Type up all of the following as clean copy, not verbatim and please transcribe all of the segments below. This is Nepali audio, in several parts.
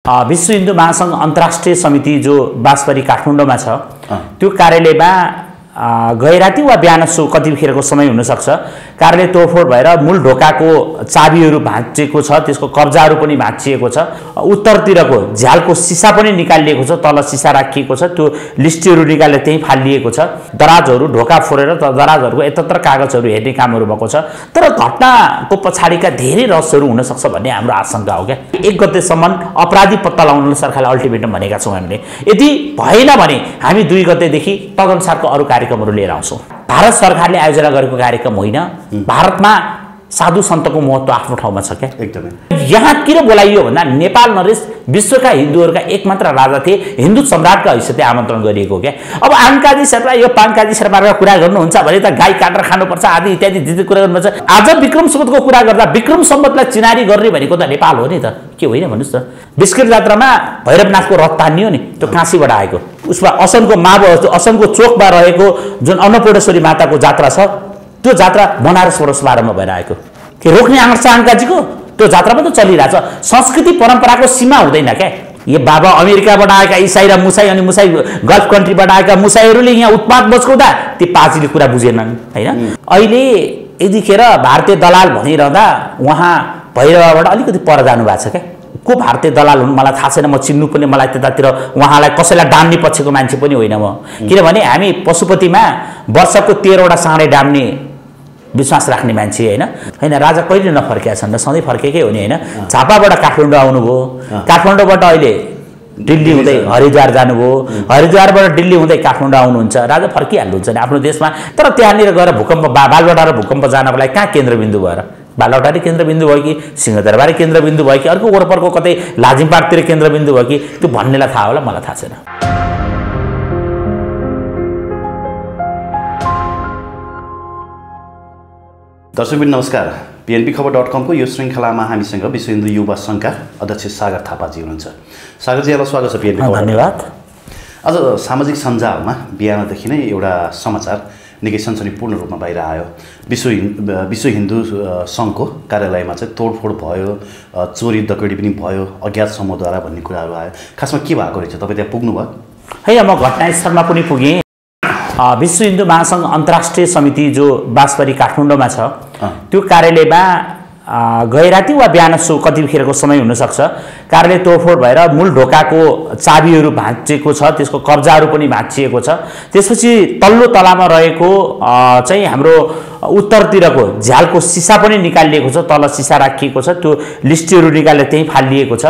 विश्व हिन्दू महासंघ अन्तर्राष्ट्रिय समिति जो बाँसबारी काठमाडौँमा छ त्यो कार्यालयमा गैराती वा बिहान कतिखेरको समय हुनसक्छ कार्यालय तोडफोड भएर मूल ढोकाको चाबीहरू भाँचिएको छ, त्यसको कब्जाहरू पनि भाँचिएको छ, उत्तरतिरको झ्यालको सिसा पनि निकालिएको छ, तल सिसा राखिएको छ, त्यो लिस्टहरू निकालेर त्यही फालिएको छ, दराजहरू ढोका फोरेर दराजहरूको यत्रत्र कागजहरू हेर्ने कामहरू भएको छ। तर घटनाको पछाडिका धेरै रहस्यहरू हुनसक्छ भन्ने हाम्रो आशंका हो क्या। 1 गतेसम्म अपराधी पत्ता लगाउनलाई सरकारले अल्टिमेटम भनेका छौँ हामीले। यदि भएन भने हामी 2 गतेदेखि तदनुसारको अरू कार्यक्रमहरू लिएर आउँछौँ। भारत सरकारले आयोजना गरेको कार्यक्रम होइन। भारतमा साधु सन्तको महत्त्व आफ्नो ठाउँमा छ क्या, एकदमै। यहाँ किन बोलाइयो भन्दा नेपाल नरेश विश्वका हिन्दूहरूका एकमात्र राजा थिए, हिन्दू सम्राटका हैसियतले आमन्त्रण गरिएको क्या। अब आङ्काजी शेर्पा यो पाङ्काजी शेर्पाका कुरा गर्नुहुन्छ भने त गाई काटेर खानुपर्छ आदि इत्यादि दिदी कुरा गर्नुपर्छ। आज विक्रम सम्वतको कुरा गर्दा विक्रम सम्वतलाई चिनारी गर्ने भनेको त नेपाल हो नि त, के होइन भन्नुहोस् त। बिस्किट जात्रामा भैरवनाथको रथ तानियो नि, त्यो काशीबाट आएको। उसमा असनको चोकमा रहेको जुन अन्नपूर्णेश्वरी माताको जात्रा छ त्यो जात्रा बनारसबाट शुभारम्भ भएर आएको। के रोक्ने आँट छ आङ्काजीको? त्यो जात्रामा त चलिरहेछ। संस्कृति परम्पराको सीमा हुँदैन क्या। यो बाबा अमेरिकाबाट आएका इसाई र मुसाई अनि मुसाई गल्फ कन्ट्रीबाट आएका मुसाईहरूले यहाँ उत्पात बचाउँदा ती पाजीले कुरा बुझेनन् होइन। अहिले यतिखेर भारतीय दलाल भनिरहँदा उहाँ भैरवाबाट अलिकति पर जानु भएको छ क्या। को भारतीय दलाल हुन् मलाई थाहा छैन, म चिन्नु पनि, मलाई त्यतातिर उहाँलाई कसैलाई डाम्ने पछिको मान्छे पनि होइन म। किनभने हामी पशुपतिमा वर्षको 13वटा साँडे डाम्ने विश्वास राख्ने मान्छे होइन। राजा कहिले नफर्केका छन् र सधैँ फर्केकै हो नि होइन। झापाबाट काठमाडौँ आउनुभयो, काठमाडौँबाट अहिले दिल्ली हुँदै हरिद्वार जानुभयो, हरिद्वारबाट दिल्ली हुँदै काठमाडौँ आउनुहुन्छ। राजा फर्किहाल्नुहुन्छ नि आफ्नो देशमा। तर त्यहाँनिर गएर भूकम्प बालवाटार भूकम्प जानको लागि कहाँ केन्द्रबिन्दु भएर बालवाटारै केन्द्रबिन्दु भयो कि सिंहदरबारै केन्द्रबिन्दु भयो कि अर्को वरपरको कतै लाजिमपाटतिर केन्द्रबिन्दु भयो कि त्यो भन्नेलाई थाहा होला, मलाई थाहा छैन। दर्शकबिन नमस्कार। PNBखबर.com को यो श्रृङ्खलामा हामीसँग विश्व हिन्दू युवा सङ्घका अध्यक्ष सागर थापाजी हुनुहुन्छ। सागरजी, यहाँलाई स्वागत छ PNB खबर। धन्यवाद। आज सामाजिक सञ्जालमा बिहानदेखि नै एउटा समाचार निकै सनसनीपूर्ण रूपमा बाहिर आयो। विश्व हिन्दू सङ्घको कार्यालयमा चाहिँ तोडफोड भयो, चोरी डकैती पनि भयो अज्ञात समूहद्वारा भन्ने कुराहरू आयो। खासमा के भएको रहेछ? तपाईँ त्यहाँ पुग्नुभयो? होइन, म घटनास्थलमा पनि पुगेँ। विश्व हिन्दू महासंघ अन्तर्राष्ट्रिय समिति जो बाँसबारी काठमाडौँमा छ त्यो कार्यालयमा गैराती वा बिहान कतिखेरको समय हुनसक्छ कार्यालय तोडफोड भएर मूल ढोकाको चाबीहरू भाँचिएको छ, त्यसको कब्जाहरू पनि भाँचिएको छ। त्यसपछि तल्लो तलामा रहेको चाहिँ हाम्रो उत्तरतिरको झ्यालको सिसा पनि निकालिएको छ, तल सिसा राखिएको छ, त्यो लिस्टहरू निकालेर त्यही फालिएको छ।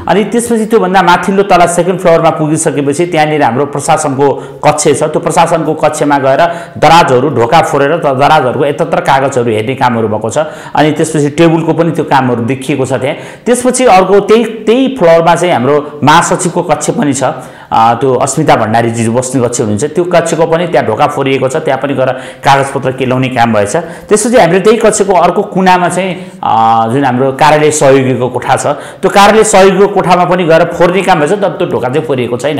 अनि त्यसपछि त्योभन्दा माथिल्लो तला 2nd फ्लोरमा पुगिसकेपछि त्यहाँनिर हाम्रो प्रशासनको कक्ष छ। त्यो प्रशासनको कक्षमा गएर दराजहरू ढोका फोरेर दराजहरूको यत्रत्र कागजहरू हेर्ने कामहरू भएको छ। अनि त्यसपछि टेबलको पनि त्यो कामहरू देखिएको छ त्यहाँ। त्यसपछि अर्को त्यही फ्लोरमा चाहिँ हाम्रो महासचिवको कक्ष पनि छ। त्यो अस्मिता भण्डारीजी बस्ने कक्ष हुनुहुन्छ, त्यो कक्षको पनि त्यहाँ ढोका फोरिएको छ, त्यहाँ पनि गएर कागजपत्र केलाउने काम भएछ। त्यसपछि हामीले त्यही कक्षको अर्को कुनामा चाहिँ जुन हाम्रो कार्यालय सहयोगीको कोठा छ त्यो कार्यालय सहयोगीको कोठामा पनि गएर फोर्ने काम भएछ, तर त्यो ढोका चाहिँ फोरिएको छैन।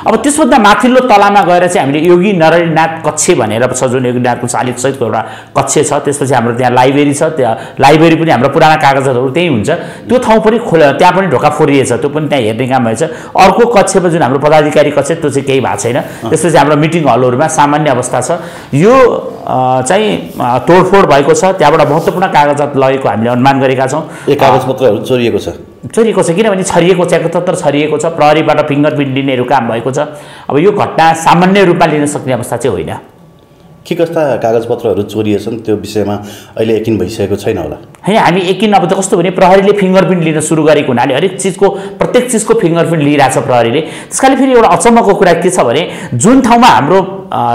अब त्यसभन्दा माथिल्लो तलामा गएर चाहिँ हामीले योगी नारायणनाथ कक्ष भनेर छ, जुन योगीनाथको शालिगसहितको एउटा कक्ष छ। त्यसपछि हाम्रो त्यहाँ लाइब्रेरी छ, त्यहाँ लाइब्रेरी पनि हाम्रो पुराना कागजहरू त्यही हुन्छ। त्यो ठाउँ पनि त्यहाँ पनि ढोका फोरिएछ, त्यो पनि त्यहाँ हेर्ने काम भएछ। अर्को कक्षमा जुन हाम्रो पदाधिकारी कक्ष त्यो चाहिँ केही भएको छैन। त्यसपछि हाम्रो मिटिङ हलहरूमा सामान्य अवस्था छ। यो चाहिँ तोडफोड भएको छ, त्यहाँबाट महत्त्वपूर्ण कागजात लगेको हामीले अनुमान गरेका छौँ। यो कागजपत्रहरू चोरिएको छ किनभने छरिएको छ, एकत्र छरिएको छ, प्रहरीबाट फिङ्गरप्रिन्ट लिनेहरू काम भएको छ। अब यो घटना सामान्य रूपमा लिन सक्ने अवस्था चाहिँ होइन। के कस्ता कागजपत्रहरू चोरिएछन् त्यो विषयमा अहिले यकिन भइसकेको छैन होला? होइन, हामी यकिन अब त कस्तो भने प्रहरीले फिङ्गरप्रिन्ट लिन सुरु गरेको हुनाले प्रत्येक चिजको फिङ्गरप्रिन्ट लिइरहेछ प्रहरीले। त्यसकाले फेरि एउटा अचम्मको कुरा के छ भने जुन ठाउँमा हाम्रो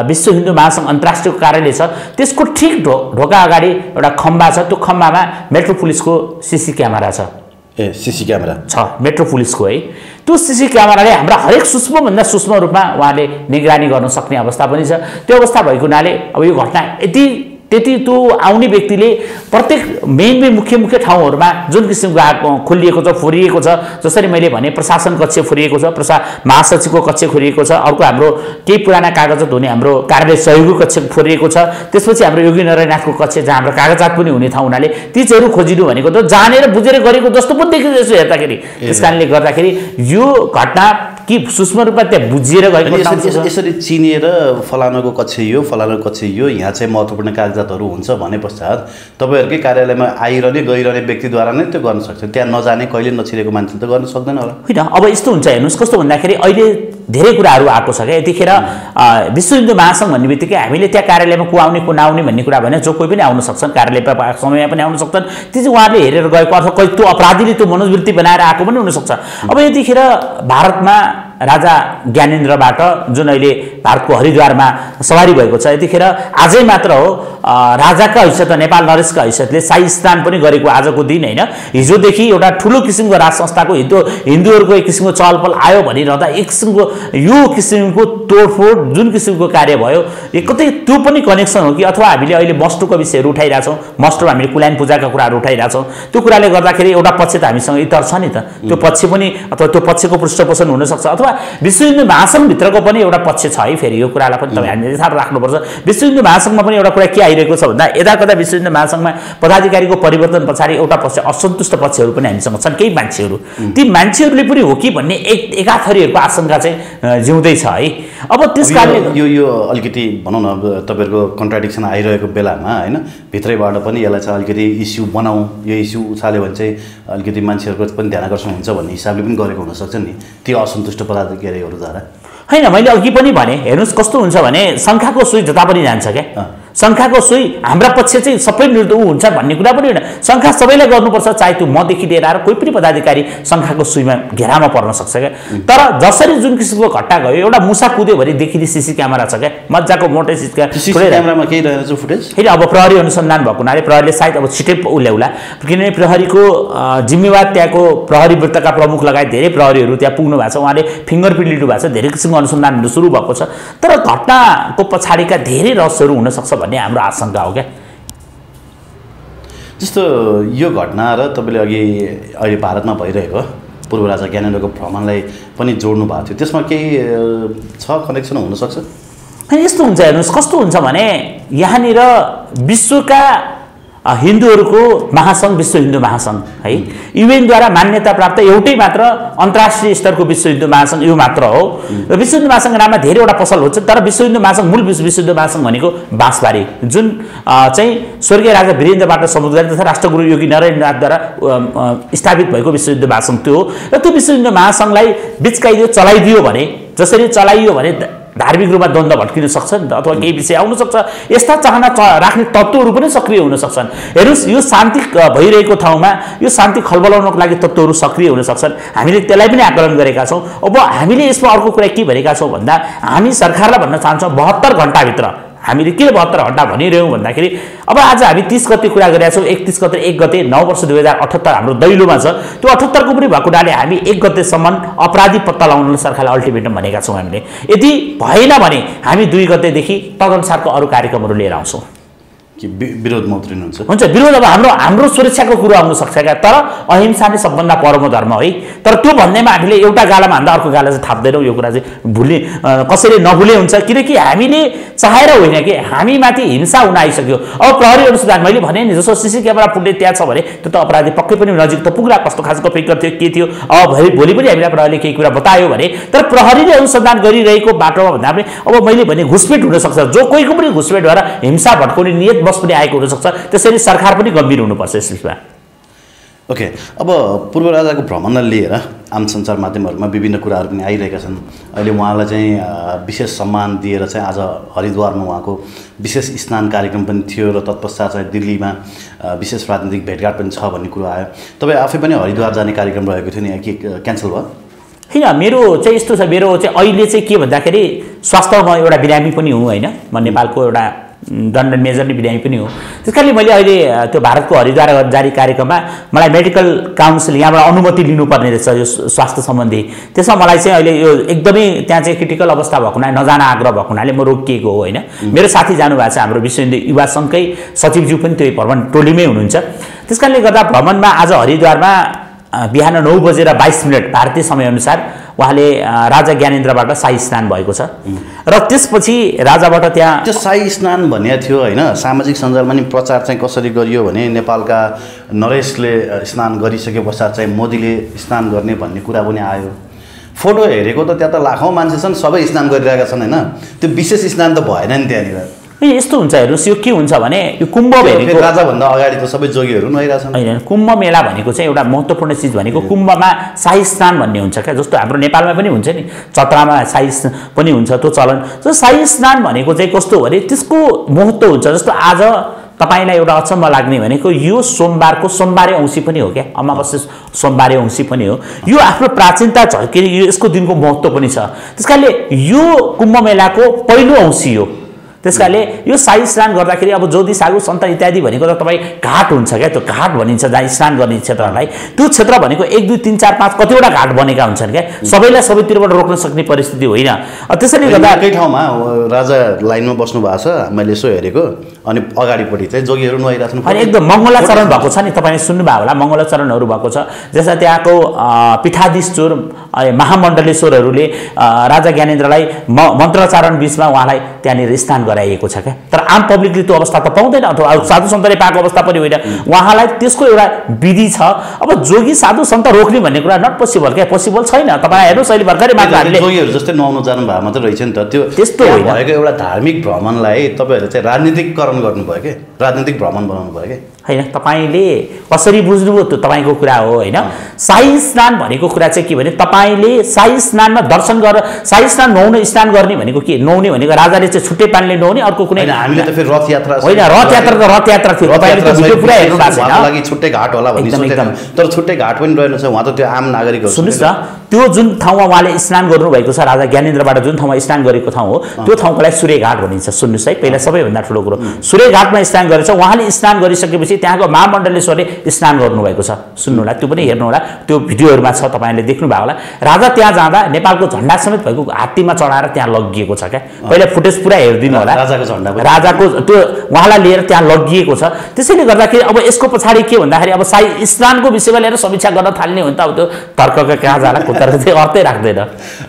विश्व हिन्दू महासंघ अन्तर्राष्ट्रिय कार्यालय छ त्यसको ठिक ढोका अगाडि एउटा खम्बा छ। त्यो खम्बामा मेट्रो पुलिसको सीसी क्यामेरा छ। सीसी क्यामेरा छ मेट्रो पुलिसको है। त्यो सीसी क्यामेराले हाम्रा हरेक सूक्ष्मभन्दा सूक्ष्म रूपमा उहाँले निगरानी गर्न सक्ने अवस्था पनि छ। त्यो अवस्था भएको हुनाले अब यो घटना यति त्यति त्यो आउने व्यक्तिले प्रत्येक मेन मुख्य ठाउँहरूमा जुन किसिमको खोलिएको छ फोरिएको छ, जसरी मैले भने प्रशासन कक्ष फोरिएको छ, महासचिवको कक्ष फोरिएको छ, अर्को हाम्रो केही पुराना कागजात हुने हाम्रो कार्यालय सहयोगी कक्ष फोरिएको छ, त्यसपछि हाम्रो योगी नारायणनाथको कक्ष जहाँ हाम्रो कागजात पनि हुने ठाउँ हुनाले ती चीजहरू खोजिनु भनेको त जानेर बुझेर गरेको जस्तो पनि देखिँदैछ हेर्दाखेरि। त्यस कारणले गर्दाखेरि यो घटना कि सूक्ष्म रूपमा त्यहाँ बुझिएर गएको यसरी चिनेर फलानाको कक्ष यो फलानाको कक्ष यो यहाँ चाहिँ महत्त्वपूर्ण कागजातहरू हुन्छ भने पश्चात तपाईँहरूकै कार्यालयमा आइरहने गइरहने व्यक्तिद्वारा नै त्यो गर्न सक्छ, त्यहाँ नजाने कहिले नछिरेको मान्छे त गर्न सक्दैन होला। होइन, अब यस्तो हुन्छ हेर्नुहोस्, कस्तो भन्दाखेरि अहिले धेरै कुराहरू आएको छ क्या। यतिखेर विश्व हिन्दू महासङ्घ भन्ने बित्तिकै हामीले त्यहाँ कार्यालयमा को आउने को नआउने भन्ने कुरा भने जो कोही पनि आउन सक्छन्, कार्यालय समयमा पनि आउन सक्छन्, त्यो चाहिँ उहाँहरूले हेरेर गएको अथवा कोही त्यो अपराधीले त्यो मनोवृत्ति बनाएर आएको पनि हुनसक्छ। अब यतिखेर भारतमा राजा ज्ञानेन्द्रबाट जुन अहिले भारतको हरिद्वारमा सवारी भएको छ, यतिखेर आजै मात्र हो राजाका हैसियत नेपाल नरेशका हैसियतले शाही स्नान पनि गरेको आजको दिन होइन। हिजोदेखि एउटा ठुलो किसिमको राज संस्थाको हिन्दूहरूको एक किसिमको चहलपहल आयो भनिरहँदा एक किसिमको यो किसिमको तोडफोड जुन किसिमको कार्य भयो, कतै त्यो पनि कनेक्सन हो कि अथवा हामीले अहिले मस्टोको विषयहरू उठाइरहेछौँ, मस्टो हामीले कुलाइन पूजाका कुराहरू उठाइरहेछौँ, त्यो कुराले गर्दाखेरि एउटा पक्ष त हामीसँग इतर छ नि त, त्यो पक्ष पनि अथवा त्यो पक्षको पृष्ठपोषण हुनसक्छ अथवा विश्व हिन्दू महासङ्घभित्रको पनि एउटा पक्ष छ है। फेरि यो कुरालाई पनि तपाईँ हामीले यथार्थ राख्नुपर्छ। विश्व हिन्दू महासङ्घमा पनि एउटा कुरा के आइरहेको छ भन्दा यदाकदा विश्व हिन्दू महासङ्घमा पदाधिकारीको परिवर्तन पछाडि एउटा पक्ष असन्तुष्ट पक्षहरू पनि हामीसँग छन्, केही मान्छेहरू, ती मान्छेहरूले पनि हो कि भन्ने एकाथरीहरूको आशंका चाहिँ जिउँदैछ है। अब त्यस कारणले यो अलिकति भनौँ न तपाईँहरूको कन्ट्राडिक्सन आइरहेको बेलामा होइन, भित्रैबाट पनि यसलाई चाहिँ अलिकति इस्यु बनाऊ, यो इस्यु उछाल्यो भने चाहिँ अलिकति मान्छेहरूको पनि ध्यान आकर्षण हुन्छ भन्ने हिसाबले पनि गरेको हुनसक्छ नि त्यो असन्तुष्ट पदाधिकारीहरूद्वारा। होइन, मैले अघि पनि भने हेर्नुहोस् कस्तो हुन्छ भने शङ्खाको सुई जता पनि जान्छ क्या। शङ्खाको सुई हाम्रा पक्ष चाहिँ सबै हुन्छ भन्ने कुरा पनि होइन। शङ्खा सबैलाई गर्नुपर्छ, चाहे त्यो मदेखि लिएर आएर कोही पनि पदाधिकारी शङ्खाको सुईमा घेरामा पर्न सक्छ क्या। तर जसरी जुन किसिमको घटना गयो, एउटा मुसा कुद्यो भने देखिने सिसी क्यामेरा छ क्या, मजाको मोटे क्यामेरामा केही रहेछ फुटेज। होइन, अब प्रहरी अनुसन्धान भएको हुनाले प्रहरीले सायद अब छिटै उल्याउला, किनभने प्रहरीको जिम्मेवार त्यहाँको प्रहरी वृत्तका प्रमुख लगायत धेरै प्रहरीहरू त्यहाँ पुग्नु भएको छ, उहाँले फिङ्गरप्रिन्ट लिनु भएको छ, धेरै किसिमको अनुसन्धानहरू सुरु भएको छ। तर घटनाको पछाडिका धेरै रहस्यहरू हुनसक्छ भन्ने हाम्रो आशंका हो क्या। जस्तो यो घटना र तपाईँले अघि अहिले भारतमा भइरहेको पूर्व राजा ज्ञानेन्द्रको भ्रमणलाई पनि जोड्नु भएको थियो, त्यसमा केही छ कनेक्सन हुनसक्छ? यस्तो हुन्छ हेर्नुहोस्, कस्तो हुन्छ भने यहाँनिर विश्वका हिन्दूहरूको महासङ्घ विश्व हिन्दू महासङ्घ है, युएनद्वारा मान्यता प्राप्त एउटै मात्र अन्तर्राष्ट्रिय स्तरको विश्व हिन्दू महासङ्घ यो मात्र हो। र विश्व हिन्दू महासङ्घ नाममा धेरैवटा पसल हुन्छ, तर विश्व हिन्दू महासङ्घ मूल विश्व हिन्दू महासङ्घ भनेको बाँसबारी जुन चाहिँ स्वर्गीय राजा वीरेन्द्रबाट समुद्र तथा राष्ट्रगुरु योगी नारायणनाथद्वारा स्थापित भएको विश्व हिन्दू महासङ्घ त्यो हो। र त्यो विश्व हिन्दू महासङ्घलाई बिचकाइदियो, चलाइदियो भने, जसरी चलाइयो भने धार्मिक रूपमा द्वन्द्व भट्किन सक्छ अथवा केही विषय आउन सक्छ, यस्ता चाहना राख्ने तत्त्वहरू पनि सक्रिय हुन सक्छन्। हेर्नुहोस्, यो शान्ति भइरहेको ठाउँमा यो शान्ति खलबलाउनको लागि तत्त्वहरू सक्रिय हुन सक्छन्, हामीले त्यसलाई पनि आकलन गरेका छौँ। अब हामीले यसमा अर्को कुरा के भनेका छौँ भन्दा हामी सरकारलाई भन्न चाहन्छौँ 72 घण्टाभित्र हामीले किन 72 घण्टा भनिरह्यौँ भन्दाखेरि अब आज हामी 30 गते कुरा गरिरहेका छौँ, 31 गते 1 गते 9 वर्ष 2078 हाम्रो दैलोमा छ, त्यो 78 को पनि भएको हुनाले हामी 1 गतेसम्म अपराधी पत्ता लगाउन सरकारलाई अल्टिमेटम भनेका छौँ हामीले। यदि भएन भने हामी 2 गतेदेखि तदनुसारको अरू कार्यक्रमहरू लिएर आउँछौँ। कि विरोधमा उत्रिनुहुन्छ? हुन्छ, विरोध अब हाम्रो सुरक्षाको कुरो आउन सक्छ क्या, तर अहिंसा नै सबभन्दा परम धर्म है। तर त्यो भन्दैमा हामीले एउटा गालामा हान्दा अर्को गाला चाहिँ थाप्दैनौँ, यो कुरा चाहिँ भुल्ने कसैले नभुले हुन्छ, किनकि हामीले चाहेर होइन कि हामीमाथि हिंसा हुन आइसक्यो। अब प्रहरी अनुसन्धान मैले भने नि, जस्तो सिसी क्यामेरा फुटेज त्यहाँ छ भने त्यो त अपराधी पक्कै पनि नजिक त पुग्ला, कस्तो खालको फिकर थियो के थियो। अब भोलि पनि हामीलाई प्रहरीले केही कुरा बतायो भने, तर प्रहरीले अनुसन्धान गरिरहेको बाटोमा भन्दा पनि अब मैले भने घुसपेट हुनसक्छ, जो कोहीको पनि घुसपेट भएर हिंसा भड्काउने नियत बस पनि आएको हुनसक्छ, त्यसैले सरकार पनि गम्भीर हुनुपर्छ यस विषयमा। ओके, अब पूर्व राजाको भ्रमणलाई लिएर आम सञ्चार माध्यमहरूमा विभिन्न कुराहरू पनि आइरहेका छन्। अहिले उहाँलाई चाहिँ विशेष सम्मान दिएर चाहिँ आज हरिद्वारमा उहाँको विशेष स्नान कार्यक्रम पनि थियो र तत्पश्चात चाहिँ दिल्लीमा विशेष राजनीतिक भेटघाट पनि छ भन्ने कुरो आयो। तपाईँ आफै पनि हरिद्वार जाने कार्यक्रम रहेको थियो नि, के क्यान्सल भयो? होइन, मेरो चाहिँ यस्तो छ, मेरो चाहिँ अहिले चाहिँ के भन्दाखेरि स्वास्थ्यमा एउटा बिरामी पनि हुँ होइन, म नेपालको एउटा दण्ड मेजरली बिरामी पनि हो। त्यस कारणले मैले अहिले त्यो भारतको हरिद्वार जारी कार्यक्रममा मलाई मेडिकल काउन्सिल यहाँबाट अनुमति लिनुपर्ने रहेछ यो स्वास्थ्य सम्बन्धी। त्यसमा मलाई चाहिँ अहिले यो एकदमै त्यहाँ चाहिँ क्रिटिकल अवस्था भएको हुनाले नजान आग्रह भएको हुनाले म रोकिएको हो होइन। मेरो साथी जानुभएको छ, हाम्रो विश्व हिन्दू युवा सङ्घकै सचिवज्यू पनि त्यो भ्रमण टोलीमै हुनुहुन्छ। त्यस कारणले गर्दा भ्रमणमा आज हरिद्वारमा बिहान 9:22 भारतीय समयअनुसार उहाँले राजा ज्ञानेन्द्रबाट शाही स्नान भएको छ र त्यसपछि राजाबाट त्यहाँ त्यो शाही स्नान भनेको थियो होइन। सामाजिक सञ्जालमा नि प्रचार चाहिँ कसरी गरियो भने नेपालका नरेशले स्नान गरिसके पश्चात चाहिँ मोदीले स्नान गर्ने भन्ने कुरा पनि आयो। फोटो हेरेको त त्यहाँ त लाखौँ मान्छे छन्, सबै स्नान गरिरहेका छन् होइन। त्यो विशेष स्नान त भएन नि त्यहाँनिर। यस्तो हुन्छ हेर्नुहोस्, यो के हुन्छ भने यो कुम्भ भनेको राजाभन्दा अगाडि त सबै जोगीहरू नुहाइरहेछन्। होइन, कुम्भ मेला भनेको चाहिँ एउटा महत्त्वपूर्ण चिज भनेको कुम्भमा शाही स्नान भन्ने हुन्छ क्या। जस्तो हाम्रो नेपालमा पनि हुन्छ नि, चतरामा शाही पनि हुन्छ त्यो चलन। जस्तो शाही स्नान भनेको चाहिँ कस्तो हो भने त्यसको महत्त्व हुन्छ। जस्तो आज तपाईँलाई एउटा अचम्म लाग्ने भनेको यो सोमबारको सोमबारे औँसी पनि हो क्या, अमावस्या सोमबारे औँसी पनि हो। यो आफ्नो प्राचीनता झल्किने यो यसको दिनको महत्त्व पनि छ। त्यस कारणले यो कुम्भ मेलाको पहिलो औँसी हो। त्यस कारणले यो शाही स्नान गर्दाखेरि अब जोधी सागु सन्त इत्यादि भनेको त तपाईँ घाट हुन्छ क्या, त्यो घाट भनिन्छ जहाँ स्नान गर्ने क्षेत्रलाई। त्यो क्षेत्र भनेको 1 2 3 4 5 कतिवटा घाट बनेका हुन्छन् क्या, सबैलाई सबैतिरबाट रोक्न सक्ने परिस्थिति होइन। त्यसैले गर्दा एकै ठाउँमा राजा लाइनमा बस्नु भएको छ, मैले यसो हेरेको, अनि अगाडिपट्टि चाहिँ जोगीहरू नुहाइरहेछन्। अनि एकदम मङ्गलाचरण भएको छ नि, तपाईँले सुन्नुभयो होला, मङ्गलाचरणहरू भएको छ। जस्तै त्यहाँको पीठाधीश्वर महामण्डलेश्वरहरूले राजा ज्ञानेन्द्रलाई मन्त्रोच्चारण बिचमा उहाँलाई त्यहाँनिर स्नान गराइएको छ क्या। तर आम पब्लिकले त्यो अवस्था त पाउँदैन, अथवा साधु सन्तले पाएको अवस्था पनि होइन। उहाँलाई त्यसको एउटा विधि छ। अब जोगी साधु सन्त रोक्ने भन्ने कुरा नट पोसिबल क्या, पोसिबल छैन। तपाईँ हेर्नुहोस् अहिले भर्खरै मात्र हामीले जोगीहरू जस्तै नुहाउनु जानु भएको मात्रै रहेछ नि त। त्यो त्यस्तो भएको एउटा धार्मिक भ्रमणलाई तपाईँहरूले चाहिँ राजनीतिकरण गर्नुभयो कि, राजनीतिक भ्रमण बनाउनु भयो कि होइन। तपाईँले कसरी बुझ्नुभयो त्यो तपाईँको कुरा हो होइन। शाही स्नान भनेको कुरा चाहिँ के भने तपाईँले शाही स्नानमा दर्शन गरेर शाही स्नान नुहाउन स्नान गर्ने भनेको के, नुहाउने भनेको राजाले चाहिँ छुट्टै पानीले नुहाउने, अर्को कुनै हामीले त फेरि रथ यात्रा होइन, रथ यात्रा त रथ यात्रा थियो। तपाईँले त्यो भिडियो पुरा हेर्नु भएको छैन। लागि छुट्टै घाट होला भन्ने सोचेको, तर छुट्टै घाट पनि रहेन छ। उहाँ त त्यो आम नागरिक हो। सुन्नुहोस् न, त्यो जुन ठाउँमा उहाँले स्नान गर्नुभएको छ, राजा ज्ञानेन्द्रबाट जुन ठाउँमा स्नान गरेको ठाउँ हो, त्यो ठाउँको लागि सूर्यघाट भनिन्छ। सुन्नुहोस् है, पहिला सबैभन्दा ठुलो कुरो सूर्यघाटमा स्नान गरेछ। उहाँले स्नान गरिसकेपछि त्यहाँको महामण्डलेश्वरले स्नान गर्नुभएको छ। सुन्नु होला, त्यो पनि हेर्नु होला, त्यो भिडियोहरूमा छ, तपाईँले देख्नुभयो होला। राजा त्यहाँ जाँदा नेपालको झन्डा समेत भएको हात्तीमा चढाएर त्यहाँ लगिएको छ क्या। पहिला फुटेज पुरा हेरिदिनु होला, राजाको झन्डा, राजाको त्यो उहाँलाई लिएर त्यहाँ लगिएको छ। त्यसैले गर्दाखेरि अब यसको पछाडि के भन्दाखेरि अब शाही स्नानको विषयमा लिएर समीक्षा गर्न थाल्ने हो नि त। अब त्यो तर्कका कहाँ जाला कुतर्क चाहिँ अर्थै राख्दैन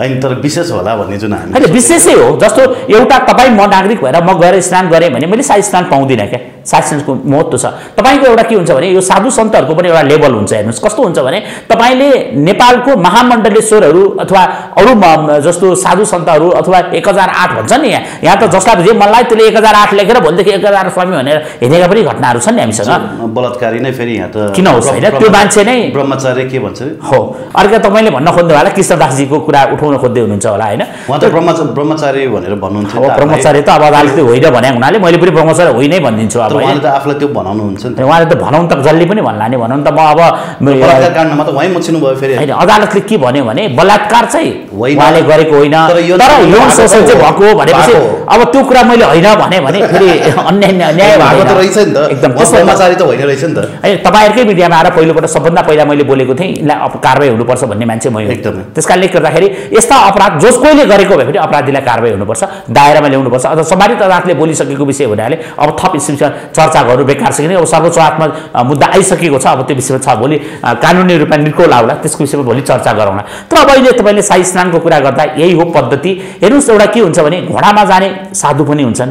होइन। तर विशेष होला भन्ने जुन हामी होइन, विशेषै हो। जस्तो एउटा तपाईँ म नागरिक भएर म गएर स्नान गरेँ भने मैले शाही स्नान पाउँदिनँ क्या। शाही स्नानको महत्त्व छ। तपाईँको एउटा के हुन्छ भने यो साधु सन्तहरूको पनि एउटा लेभल हुन्छ। हेर्नुहोस् कस्तो हुन्छ भने तपाईँले नेपालको महामण्डलेश्वरहरू अथवा अरू जस्तो साधु सन्तहरू अथवा 1008 भन्छ नि, यहाँ त जसलाई जे मनलाई त्यसले 1008 लेखेर भोलिदेखि 1000 स्वामी भनेर हिँडेका पनि घटनाहरू छन् नि हामीसँग। बलात्कारी नै फेरि यहाँ त किन होस् होइन, त्यो मान्छे नै ब्रह्मचार्य के भन्छ हो। अर्को तपाईँले भन्न खोज्नु होला कृष्णदासजीको कुरा उठाउन खोज्दै हुनुहुन्छ होला होइन। उहाँ त ब्रह्मचारी भनेर भन्नुहुन्थ्यो। ब्रह्मचारी त अब अदालतले होइन भने हुनाले मैले पनि ब्रह्मचारी होइन भनिदिन्छु। अब उहाँले त आफूलाई त्यो भनाउनुहुन्छ नि, उहाँले त भनाउनु त जसले पनि भन्ला नि, भनौँ त म अब बलात्कार काण्डमा त उहाँ मचिनु भयो फेरि होइन। अदालतले के भन्यो भने बलात्कार चाहिँ उहाँले गरेको होइन, तर यौन शोषण चाहिँ भएको हो भनेपछि अब त्यो कुरा मैले होइन भने फेरि अन्याय न्याय भएको त रहेछ नि त। एकदम ब्रह्मचारी त होइन रहेछ नि त। होइन, तपाईँहरूकै मिडियामा आएर पहिलोपल्ट सबभन्दा पहिला मैले बोलेको थिएँ यसलाई अब कारवाही हुनुपर्छ भन्ने मान्छे मै हो। त्यस कारणले गर्दाखेरि यस्ता अपराध जसकोले गरेको भए पनि अपराधीलाई कारवाही हुनुपर्छ, दायरामा ल्याउनुपर्छ। अथवा सम्मानित अदालतले बोलिसकेको विषय हुनाले अब थप यसमा चर्चा गर्नु बेकार छ। किन अब सर्वोच्चतात्मक मुद्दा आइसकेको छ, अब त्यो विषयमा छ, भोलि कानुनी रूपमा निर्कोल आउला, त्यसको विषयमा भोलि चर्चा गरौँला। तर अब अहिले तपाईँले शाही स्नानको कुरा गर्दा यही हो पद्धति। हेर्नुहोस् एउटा के हुन्छ भने घोडामा जाने साधु पनि हुन्छन्,